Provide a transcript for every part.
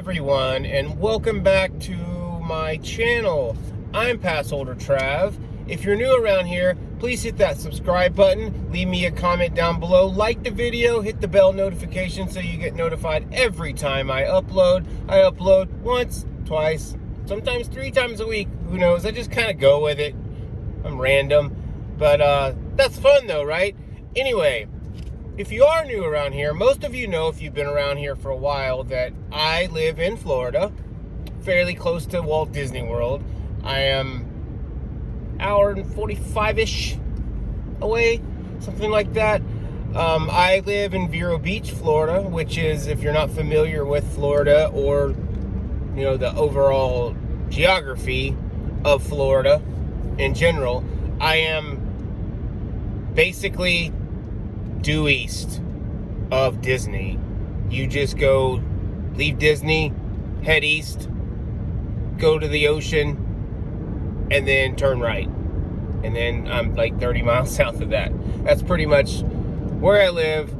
everyone, and welcome back to my channel. I'm pass holder Trav. If you're new around here, please hit that subscribe button, leave me a comment down below, like the video, hit the bell notification so you get notified every time I upload. I upload once, twice, sometimes 3 times a week. Who knows? I just kind of go with it. I'm random, but that's fun though, right? Anyway, if you are new around here, most of you know, if you've been around here for a while, that I live in Florida, fairly close to Walt Disney World. I am hour and 45-ish away, something like that. I live in Vero Beach, Florida, which is, if you're not familiar with Florida or, you know, the overall geography of Florida in general, I am basically due east of Disney. You just go, leave Disney, head east, go to the ocean, and then turn right. And then I'm like 30 miles south of that. That's pretty much where I live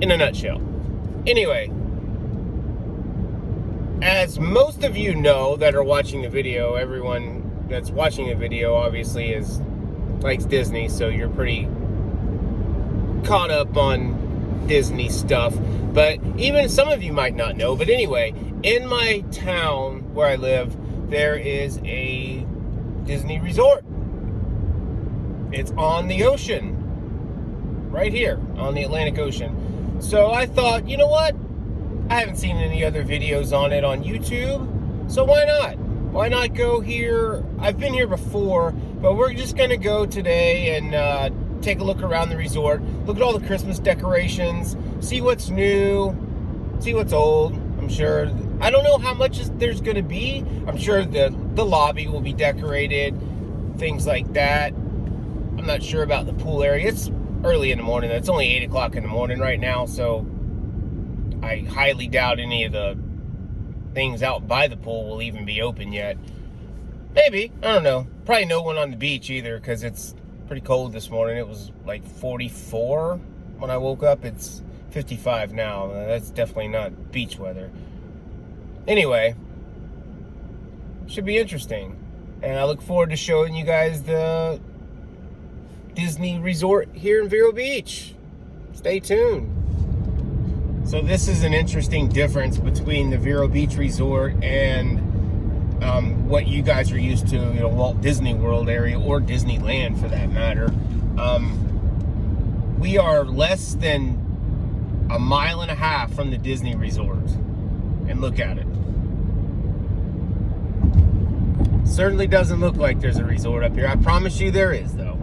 in a nutshell. Anyway, as most of you know that are watching the video, everyone that's watching the video obviously likes Disney, so you're pretty caught up on Disney stuff. But even some of you might not know. But anyway, in my town where I live, there is a Disney resort. It's on the ocean, right here on the Atlantic Ocean. So I thought, you know what? I haven't seen any other videos on it on YouTube, so why not? Why not go here? I've been here before, but we're just gonna go today and take a look around the resort, look at all the Christmas decorations, see what's new, see what's old. I'm sure, I don't know how much there's going to be. I'm sure the lobby will be decorated, things like that. I'm not sure about the pool area. It's early in the morning. It's only 8 o'clock in the morning right now, so I highly doubt any of the things out by the pool will even be open yet. Maybe, I don't know. Probably no one on the beach either, because it's pretty cold this morning. It was like 44 when I woke up. It's 55 now. That's definitely not beach weather. Anyway, should be interesting, and I look forward to showing you guys the Disney resort here in Vero Beach. Stay tuned. So this is an interesting difference between the Vero Beach resort and what you guys are used to, you know, Walt Disney World area, or Disneyland for that matter. We are less than a mile and a half from the Disney resort, and look at it. Certainly doesn't look like there's a resort up here. I promise you there is, though.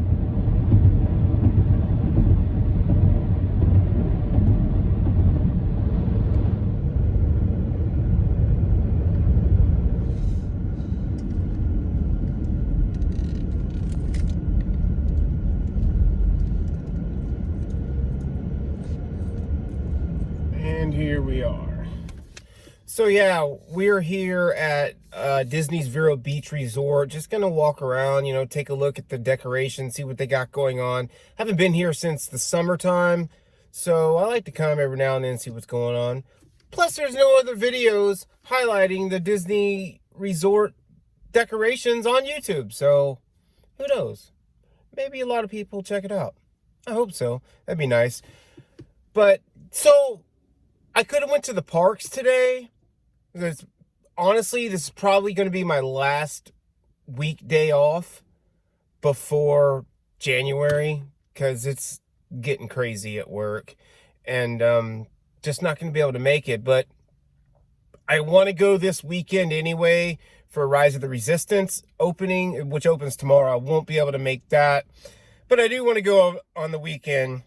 And here we are. So yeah, we're here at Disney's Vero Beach Resort. Just gonna walk around, you know, take a look at the decorations, see what they got going on. Haven't been here since the summertime, so I like to come every now and then and see what's going on. Plus, there's no other videos highlighting the Disney Resort decorations on YouTube, so who knows? Maybe a lot of people check it out. I hope so. That'd be nice. But so I could have went to the parks today. Because honestly, this is probably going to be my last weekday off before January, because it's getting crazy at work, and just not going to be able to make it. But I want to go this weekend anyway for Rise of the Resistance opening, which opens tomorrow. I won't be able to make that, but I do want to go on the weekend,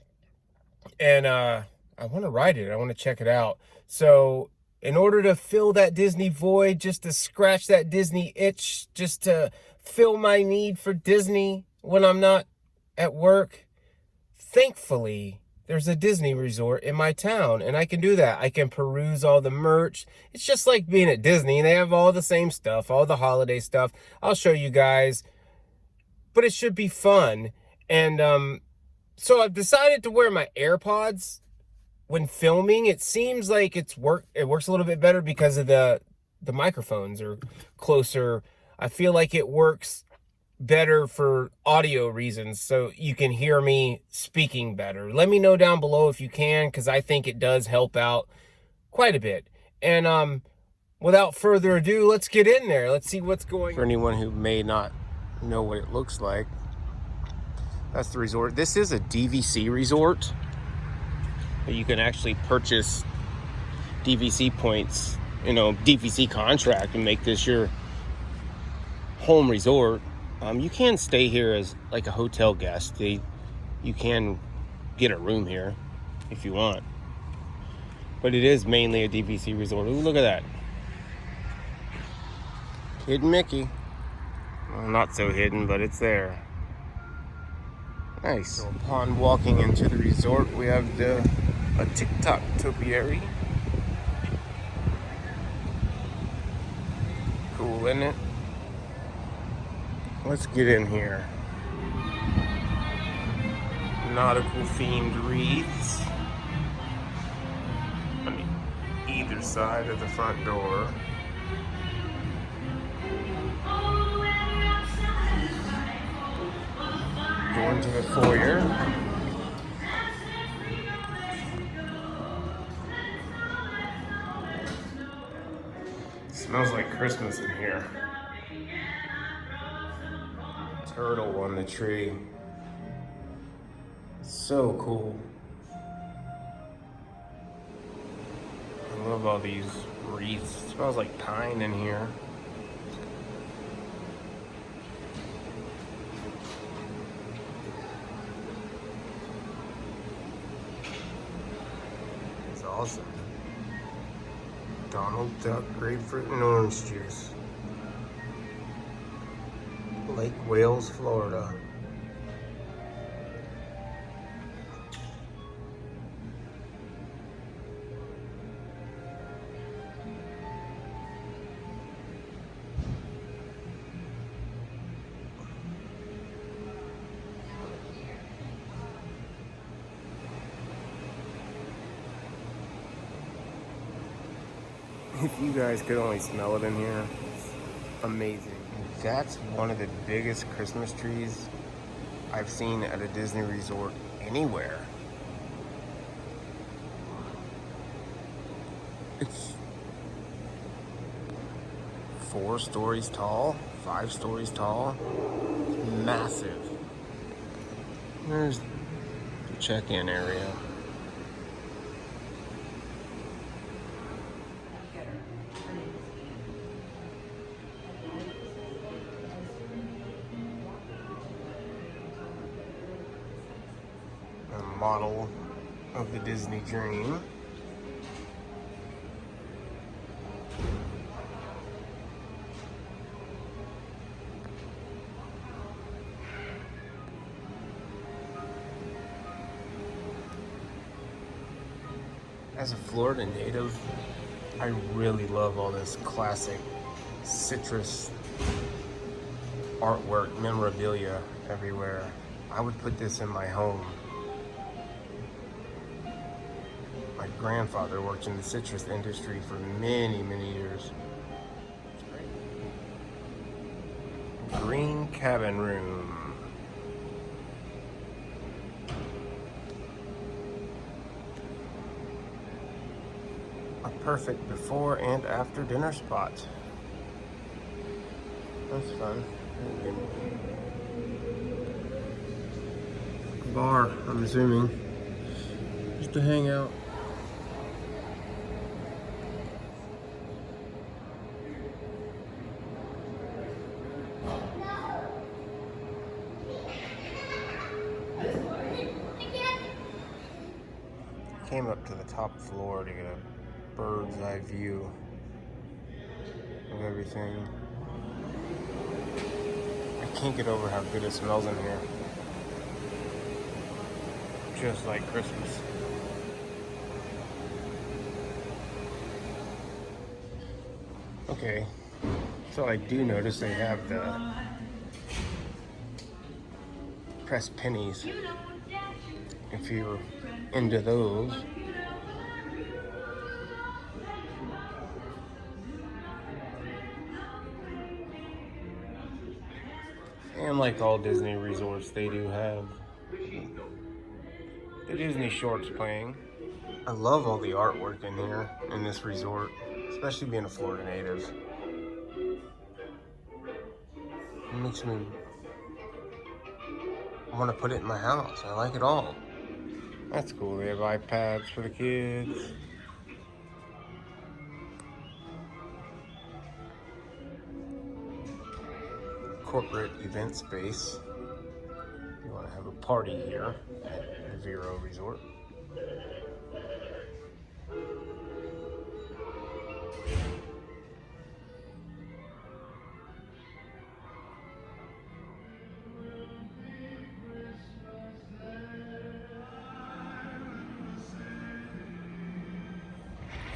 and I want to ride it. I want to check it out. So in order to fill that Disney void, just to scratch that Disney itch, just to fill my need for Disney when I'm not at work, thankfully, there's a Disney resort in my town, and I can do that. I can peruse all the merch. It's just like being at Disney, and they have all the same stuff, all the holiday stuff. I'll show you guys, but it should be fun. And so I've decided to wear my AirPods when filming. It seems like it works a little bit better because of the the microphones are closer. I feel like it works better for audio reasons, so you can hear me speaking better. Let me know down below if you can, because I think it does help out quite a bit. And without further ado, let's get in there. Let's see what's going on. For anyone who may not know what it looks like, that's the resort. This is a DVC resort. You can actually purchase DVC points, DVC contract, and make this your home resort. You can stay here as like a hotel guest. You can get a room here if you want, but it is mainly a DVC resort. Ooh, look at that. Hidden Mickey. Well, not so hidden, but it's there. Nice. So upon walking into the resort, we have a TikTok topiary. Cool, isn't it? Let's get in here. Nautical themed wreaths on either side of the front door. Going to the foyer. Smells like Christmas in here. Turtle on the tree. So cool. I love all these wreaths. It smells like pine in here. It's awesome. Donald Duck grapefruit and orange juice. Lake Wales, Florida. If you guys could only smell it in here, amazing. That's one of the biggest Christmas trees I've seen at a Disney resort anywhere. It's 4 stories tall, 5 stories tall, massive. There's the check-in area. Model of the Disney dream. As a Florida native, I really love all this classic citrus artwork, memorabilia everywhere. I would put this in my home. My grandfather worked in the citrus industry for many, many years. Green cabin room. A perfect before and after dinner spot. That's fun. Bar, I'm assuming. Just to hang out. Came up to the top floor to get a bird's eye view of everything. I can't get over how good it smells in here. Just like Christmas. Okay, so I do notice they have the pressed pennies. If you're into those. And like all Disney resorts, they do have the Disney shorts playing. I love all the artwork in here in this resort, especially being a Florida native. It makes me want to put it in my house. I like it all. That's cool. They have iPads for the kids. Corporate event space. You want to have a party here at the Vero Resort.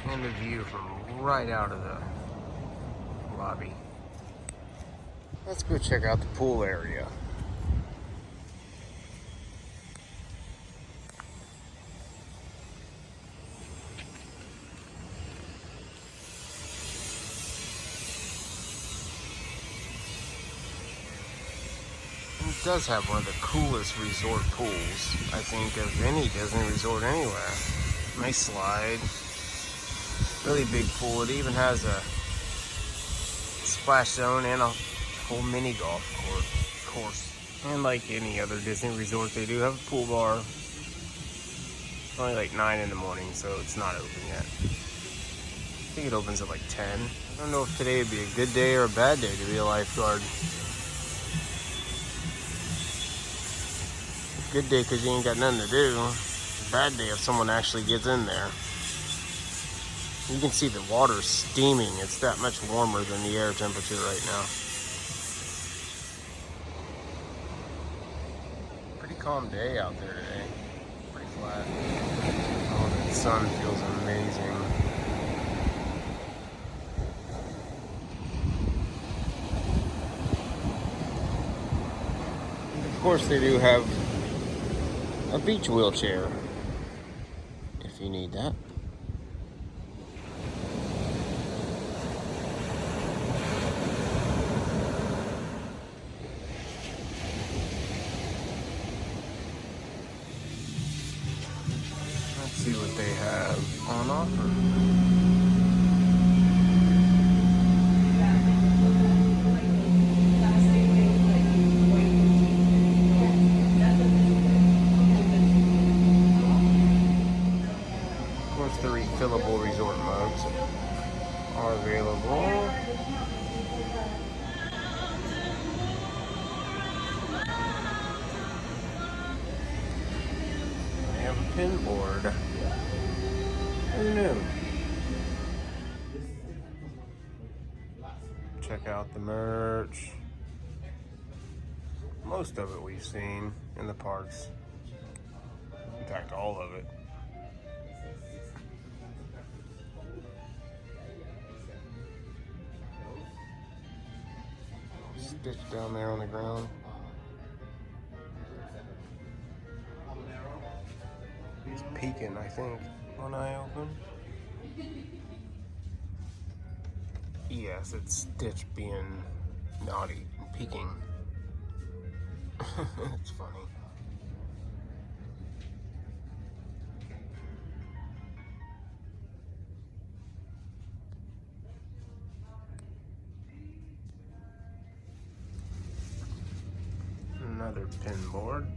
And the view from right out of the lobby. Let's go check out the pool area. It does have one of the coolest resort pools, I think, of any Disney resort anywhere. Nice slide. Really big pool. It even has a splash zone and a whole mini golf course. And like any other Disney resort, they do have a pool bar. It's only like 9 in the morning, so it's not open yet. I think it opens at like 10. I don't know if today would be a good day or a bad day to be a lifeguard. Good day because you ain't got nothing to do. Bad day if someone actually gets in there. You can see the water steaming. It's that much warmer than the air temperature right now. Pretty calm day out there today. Pretty flat. Oh, the sun feels amazing. And of course, they do have a beach wheelchair if you need that. Let's see what they have on offer. The refillable resort mugs are available. They have a pin board. Who knew? Check out the merch. Most of it we've seen in the parks. In fact, all of it. Stitch down there on the ground. He's peeking, I think. One eye open. Yes, it's Stitch being naughty and peeking. It's funny. Another pin board.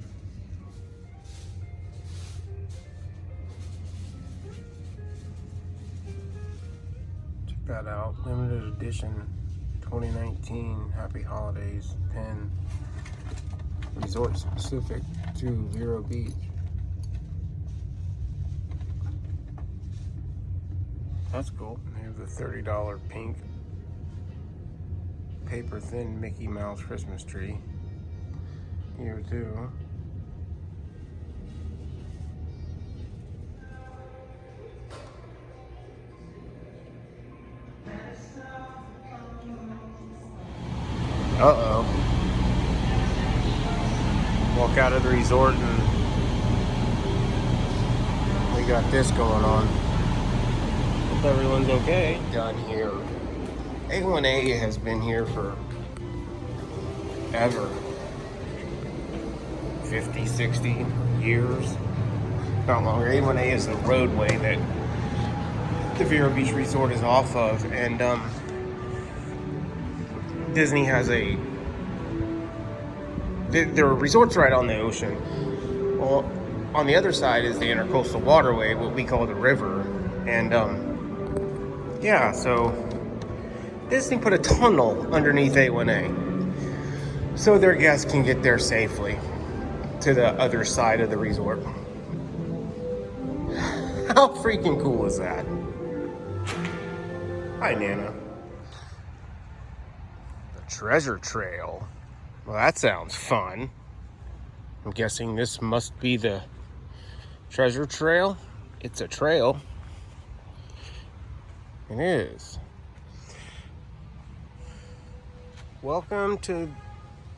Check that out. Limited edition 2019 Happy Holidays pin. Resort specific to Vero Beach. That's cool. They have the $30 pink paper thin Mickey Mouse Christmas tree. Here too. Uh-oh. Walk out of the resort and we got this going on. Hope everyone's okay. Done here. A1A has been here for ever. 50, 60 years. Not longer. A1A is the roadway that the Vero Beach Resort is off of, and Disney has their resort's right on the ocean. Well, on the other side is the Intercoastal Waterway, what we call the river, and yeah, so Disney put a tunnel underneath A1A so their guests can get there safely to the other side of the resort. How freaking cool is that? Hi, Nana. The treasure trail. Well, that sounds fun. I'm guessing this must be the treasure trail. It's a trail. It is. Welcome to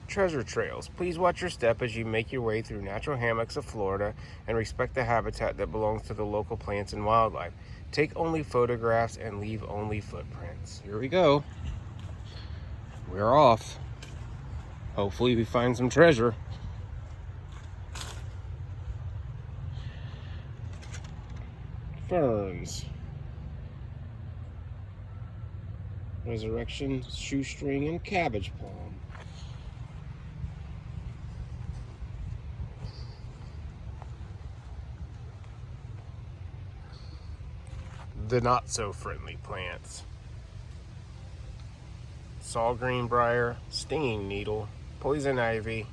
Treasure Trails. Please watch your step as you make your way through natural hammocks of Florida and respect the habitat that belongs to the local plants and wildlife. Take only photographs and leave only footprints. Here we go. We're off. Hopefully we find some treasure. Ferns. Resurrection, shoestring, and cabbage palm. The not so friendly plants. Saw greenbrier, stinging needle, poison ivy.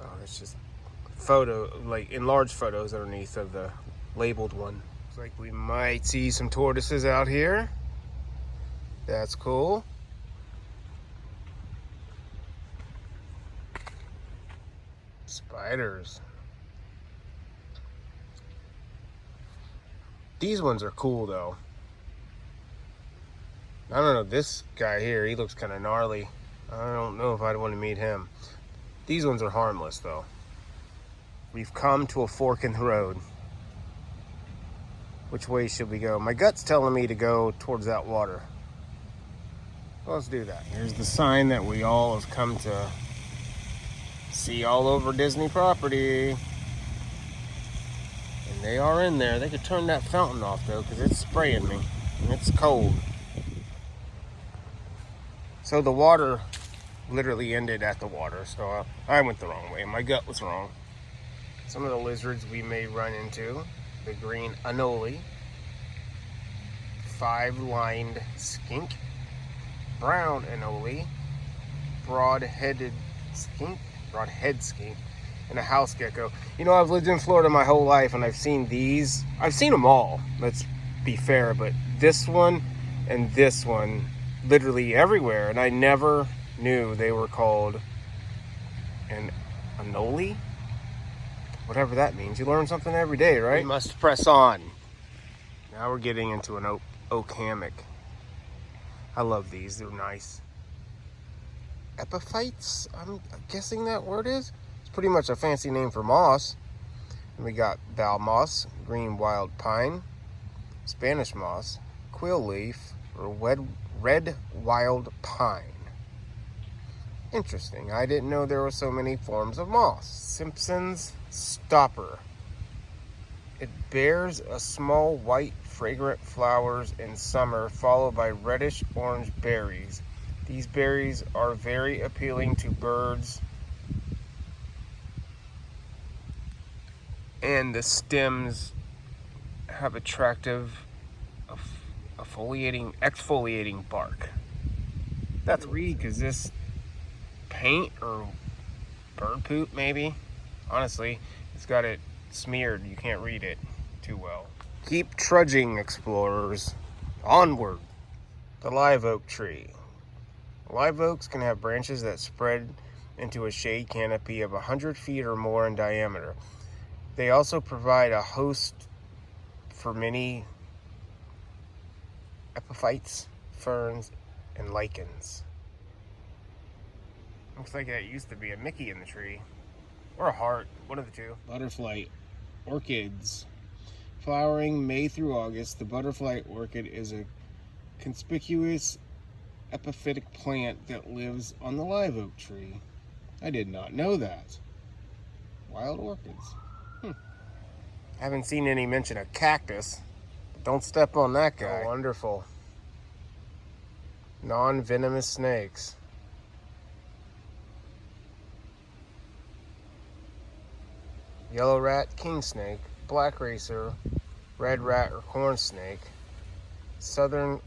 Oh, it's just like enlarged photos underneath of the labeled one. Looks like we might see some tortoises out here. That's cool. Spiders. These ones are cool though. I don't know, this guy here, he looks kind of gnarly. I don't know if I'd want to meet him. These ones are harmless though. We've come to a fork in the road. Which way should we go? My gut's telling me to go towards that water. Well, let's do that. Here's the sign that we all have come to see all over Disney property. And they are in there. They could turn that fountain off though, because it's spraying me. And it's cold. So the water literally ended at the water. So I went the wrong way. My gut was wrong. Some of the lizards we may run into. The green anole. 5-lined skink. Brown anole. Broad-head skink. And a house gecko. You know, I've lived in Florida my whole life and I've seen these. I've seen them all, let's be fair, but this one and this one literally everywhere, and I never knew they were called an anole. Whatever that means. You learn something every day, right? We must press on. Now we're getting into an oak hammock. I love these. They're nice. Epiphytes, I'm guessing that word is. It's pretty much a fancy name for moss. And we got bow moss, green wild pine, Spanish moss, quill leaf, or red wild pine. Interesting. I didn't know there were so many forms of moss. Simpson's stopper. It bears a small white fragrant flowers in summer, followed by reddish orange berries. These berries are very appealing to birds, and the stems have attractive exfoliating bark. That's weird, because this paint or bird poop maybe? Honestly, it's got it smeared. You can't read it too well. Keep trudging, explorers. Onward. The live oak tree. Live oaks can have branches that spread into a shade canopy of 100 feet or more in diameter. They also provide a host for many epiphytes, ferns, and lichens. Looks like that used to be a Mickey in the tree. Or a heart, one of the two. Butterfly orchids. Flowering May through August, the butterfly orchid is a conspicuous epiphytic plant that lives on the live oak tree. I did not know that. Wild orchids. Haven't seen any mention of cactus. Don't step on that guy. Oh, wonderful. Non-venomous snakes. Yellow rat, king snake, black racer, red rat or corn snake, southern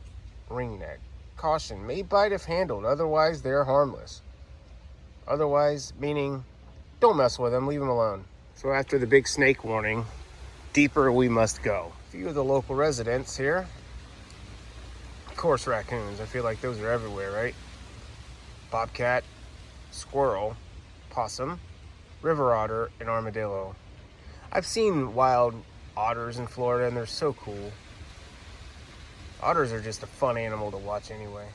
ringneck. Caution, may bite if handled, otherwise they're harmless. Otherwise, meaning don't mess with them, leave them alone. So after the big snake warning, deeper we must go. A few of the local residents here. Of course, raccoons. I feel like those are everywhere, right? Bobcat, squirrel, possum, river otter, and armadillo. I've seen wild otters in Florida, and they're so cool. Otters are just a fun animal to watch anyway.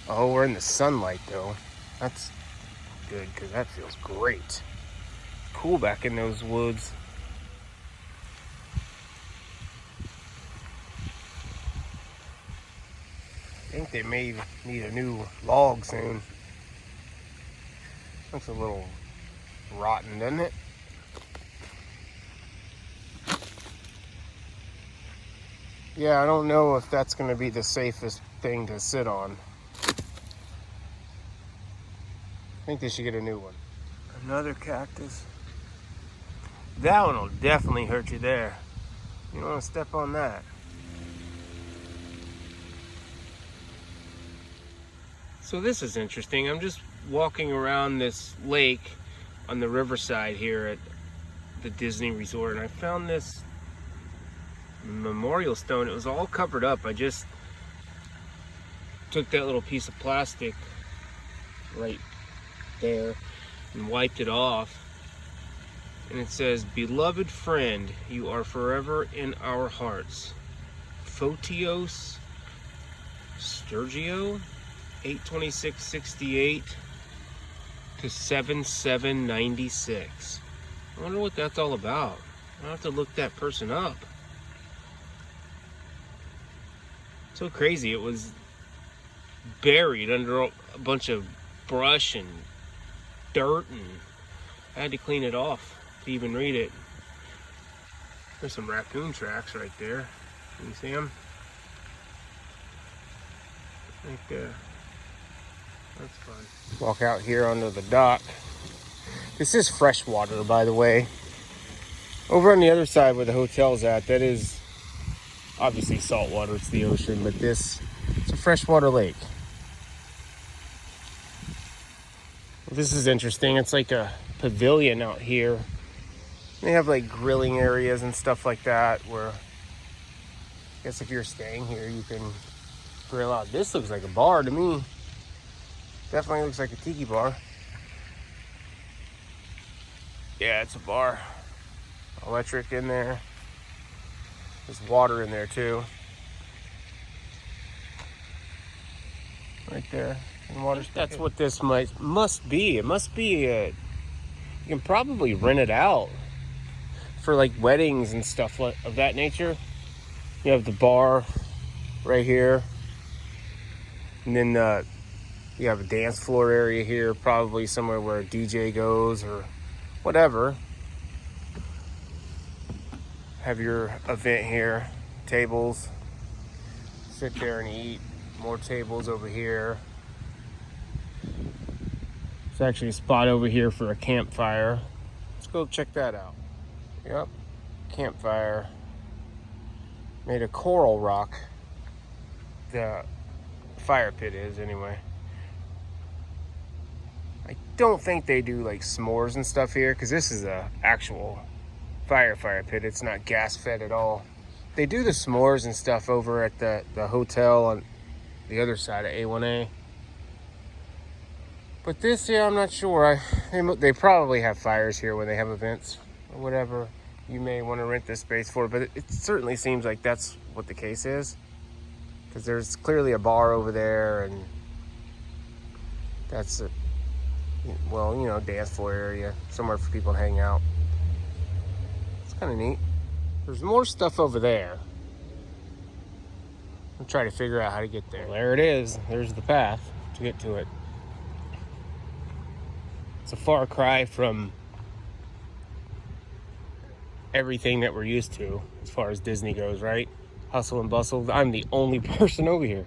Oh, we're in the sunlight, though. That's good, because that feels great. Cool back in those woods. I think they may need a new log soon. Looks a little rotten, doesn't it? Yeah, I don't know if that's going to be the safest thing to sit on. I think they should get a new one. Another cactus. That one will definitely hurt you there. You don't want to step on that. So this is interesting. I'm just walking around this lake on the riverside here at the Disney Resort, and I found this memorial stone. It was all covered up. I just took that little piece of plastic right there and wiped it off, and it says, "Beloved friend, you are forever in our hearts. Photios Sturgio, 8/26/68 to 7/7/96. I wonder what that's all about. I'll have to look that person up. So crazy. It was buried under a bunch of brush and dirt, and I had to clean it off to even read it. There's some raccoon tracks right there. Can you see them? Right there. That's fun. Walk out here onto the dock. This is fresh water, by the way. Over on the other side where the hotel's at, that is obviously salt water. It's the ocean, but it's a freshwater lake. This is interesting. It's like a pavilion out here. They have like grilling areas and stuff like that where I guess if you're staying here, you can grill out. This looks like a bar to me. Definitely looks like a tiki bar. Yeah, it's a bar. Electric in there. There's water in there too. Right there. And water. That's what this must be. It must be you can probably rent it out for like weddings and stuff of that nature. You have the bar right here. And then you have a dance floor area here, probably somewhere where a DJ goes or whatever. Have your event here, tables, sit there and eat. More tables over here. There's actually a spot over here for a campfire. Let's go check that out. Yep, campfire. Made of coral rock. The fire pit is anyway. I don't think they do like s'mores and stuff here, because this is a actual fire pit. It's not gas fed at all. They do the s'mores and stuff over at the hotel on the other side of A1A. But this, yeah, I'm not sure. They probably have fires here when they have events or whatever you may want to rent this space for, but it certainly seems like that's what the case is, because there's clearly a bar over there, and that's well, you know, dance floor area, somewhere for people to hang out. It's kind of neat. There's more stuff over there. I'm trying to figure out how to get there. Well, there it is. There's the path to get to it. It's a far cry from everything that we're used to as far as Disney goes, right? Hustle and bustle. I'm the only person over here.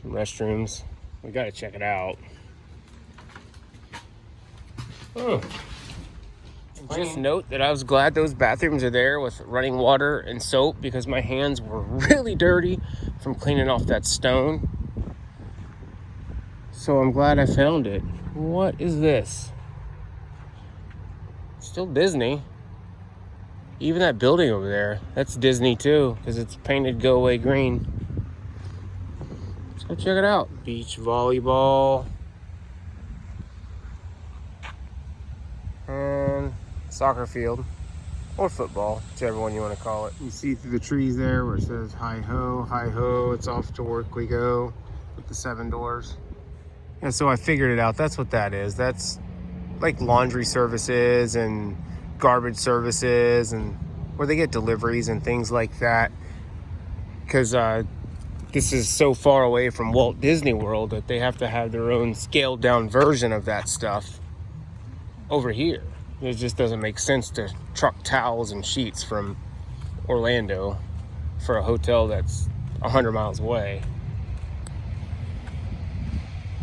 Some restrooms. We gotta check it out. Oh. Just note that I was glad those bathrooms are there with running water and soap because my hands were really dirty from cleaning off that stone. So I'm glad I found it. What is this? Still Disney. Even that building over there, that's Disney too, because it's painted go away green. Let's go check it out. Beach volleyball. And soccer field. Or football, whichever one you want to call it. You see through the trees there where it says hi ho, it's off to work we go with the 7 doors. And so I figured it out. That's what that is. That's like laundry services and garbage services and where they get deliveries and things like that. Because this is so far away from Walt Disney World that they have to have their own scaled down version of that stuff over here. It just doesn't make sense to truck towels and sheets from Orlando for a hotel that's 100 miles away.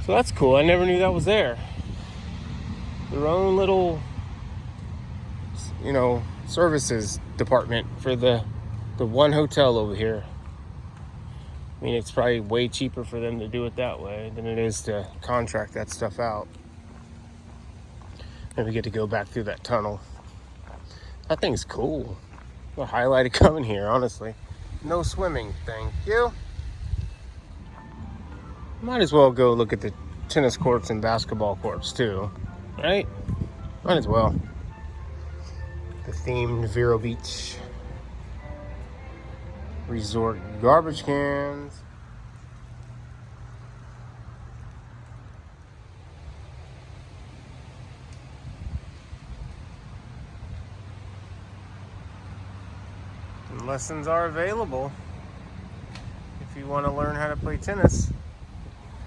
So that's cool. I never knew that was there. Their own little, services department for the one hotel over here. I mean, it's probably way cheaper for them to do it that way than it is to contract that stuff out. And we get to go back through that tunnel. That thing's cool. The highlight of coming here, honestly. No swimming, thank you. Might as well go look at the tennis courts and basketball courts too, right? Might as well. The themed Vero Beach Resort garbage cans. And lessons are available if you want to learn how to play tennis.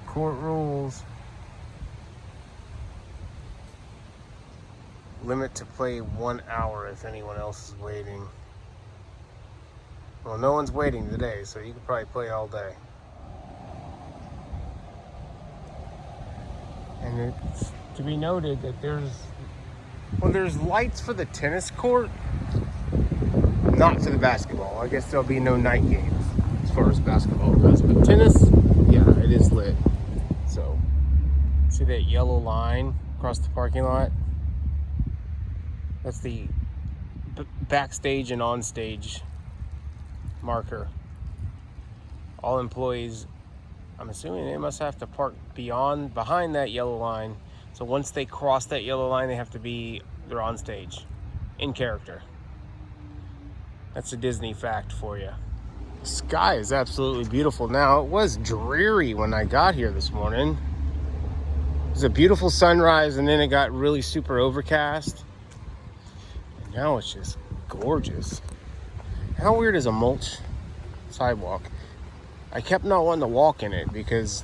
Court rules. Limit to play 1 hour if anyone else is waiting. Well, no one's waiting today, so you could probably play all day. And it's to be noted that there's lights for the tennis court, not for the basketball. I guess there'll be no night games as far as basketball goes, but tennis, yeah, it is lit. So, see that yellow line across the parking lot? That's the backstage and onstage marker. All employees, I'm assuming they must have to park behind that yellow line. So once they cross that yellow line, they're on stage, in character. That's a Disney fact for you. The sky is absolutely beautiful now. It was dreary when I got here this morning. It was a beautiful sunrise, and then it got really super overcast. And now it's just gorgeous. How weird is a mulch sidewalk? I kept not wanting to walk in it because,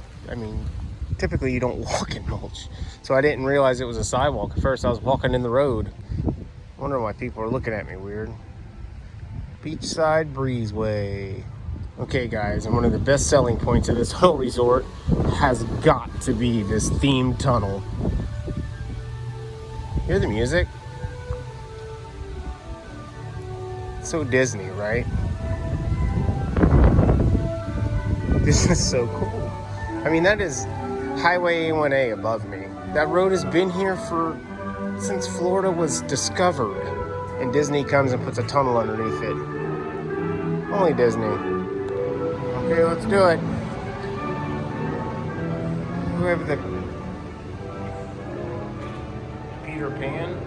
typically you don't walk in mulch. So I didn't realize it was a sidewalk. At first I was walking in the road. Wondering why people are looking at me weird. Beachside breezeway. Okay guys, and one of the best selling points of this whole resort has got to be this themed tunnel. Hear the music? So Disney, right? This is so cool. That is Highway A1A above me. That road has been here since Florida was discovered. And Disney comes and puts a tunnel underneath it. Only Disney. Okay, let's do it. We have the Peter Pan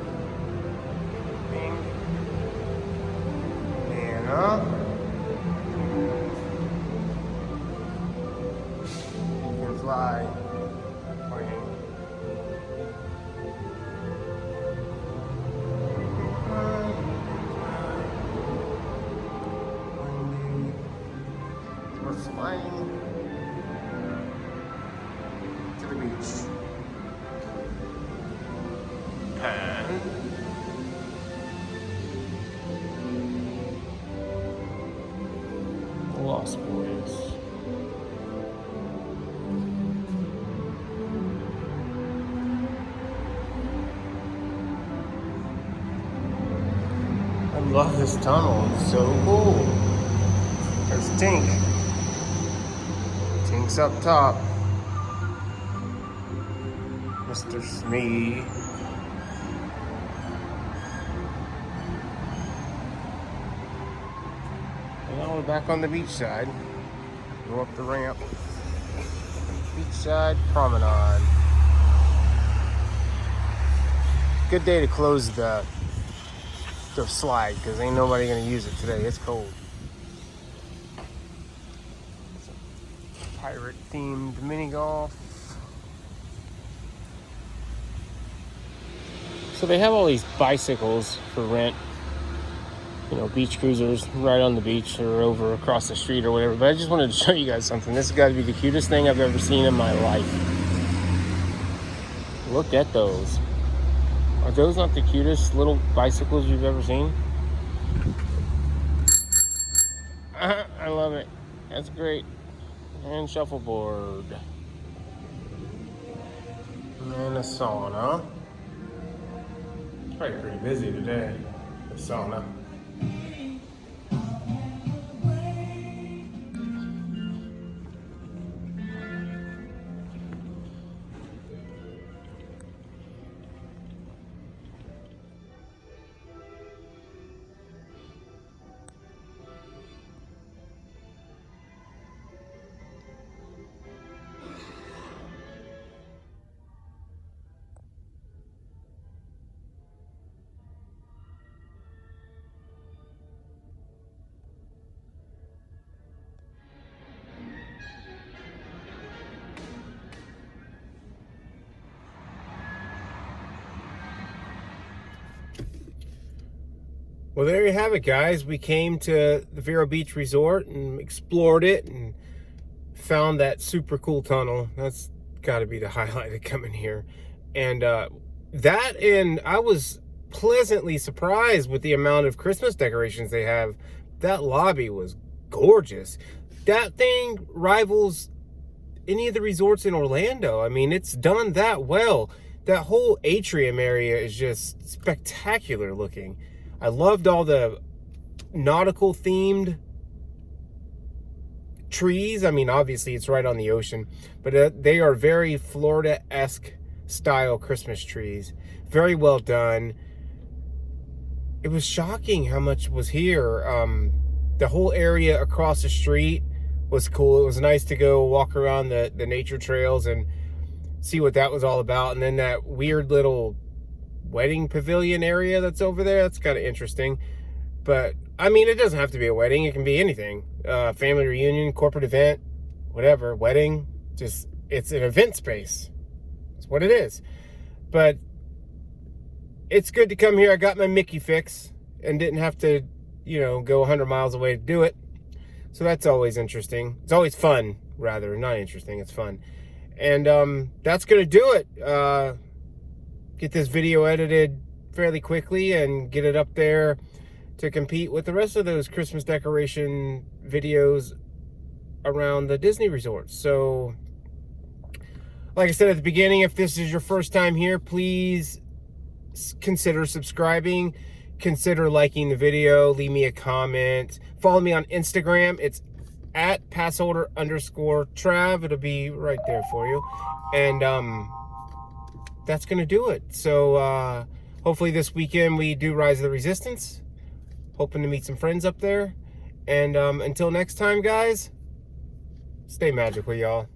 thing. And up. You can fly. Flying to the beach. man. The Lost Boys. I love this tunnel. It's so cool. There's Tink. Tink's up top. Mr. Smee. And now we're back on the beach side. Go up the ramp. Beachside promenade. Good day to close the slide because ain't nobody gonna use it today. It's cold. It's a pirate themed mini golf. So they have all these bicycles for rent. You know, beach cruisers right on the beach or over across the street or whatever. But I just wanted to show you guys something. This has got to be the cutest thing I've ever seen in my life. Look at those. Are those not the cutest little bicycles you've ever seen? I love it. That's great. And shuffleboard. And a sauna. It's probably pretty busy today. The sauna. Well, there you have it, guys. We came to the Vero Beach Resort and explored it and found that super cool tunnel. That's got to be the highlight of coming here. And and I was pleasantly surprised with the amount of Christmas decorations they have. That lobby was gorgeous. That thing rivals any of the resorts in Orlando. I mean, it's done that well. That whole atrium area is just spectacular looking. I loved all the nautical themed trees. I mean, obviously it's right on the ocean, but they are very Florida-esque style Christmas trees. Very well done. It was shocking how much was here. The whole area across the street was cool. It was nice to go walk around the nature trails and see what that was all about. And then that weird little wedding pavilion area that's over there, that's kind of interesting. But I mean, it doesn't have to be a wedding. It can be anything. Family reunion, corporate event, whatever, wedding. Just, it's an event space. That's what it is. But it's good to come here. I got my Mickey fix and didn't have to, you know, go 100 miles away to do it. So that's always interesting. It's always fun, rather. Not interesting, it's fun. And that's going to do it. Get this video edited fairly quickly and get it up there to compete with the rest of those Christmas decoration videos around the Disney resorts. So, like I said at the beginning, if this is your first time here, please consider subscribing, consider liking the video, leave me a comment, follow me on Instagram. It's at passholder_Trav. It'll be right there for you. And that's gonna do it. So hopefully this weekend we do Rise of the Resistance. Hoping to meet some friends up there. And until next time, guys, stay magical, y'all.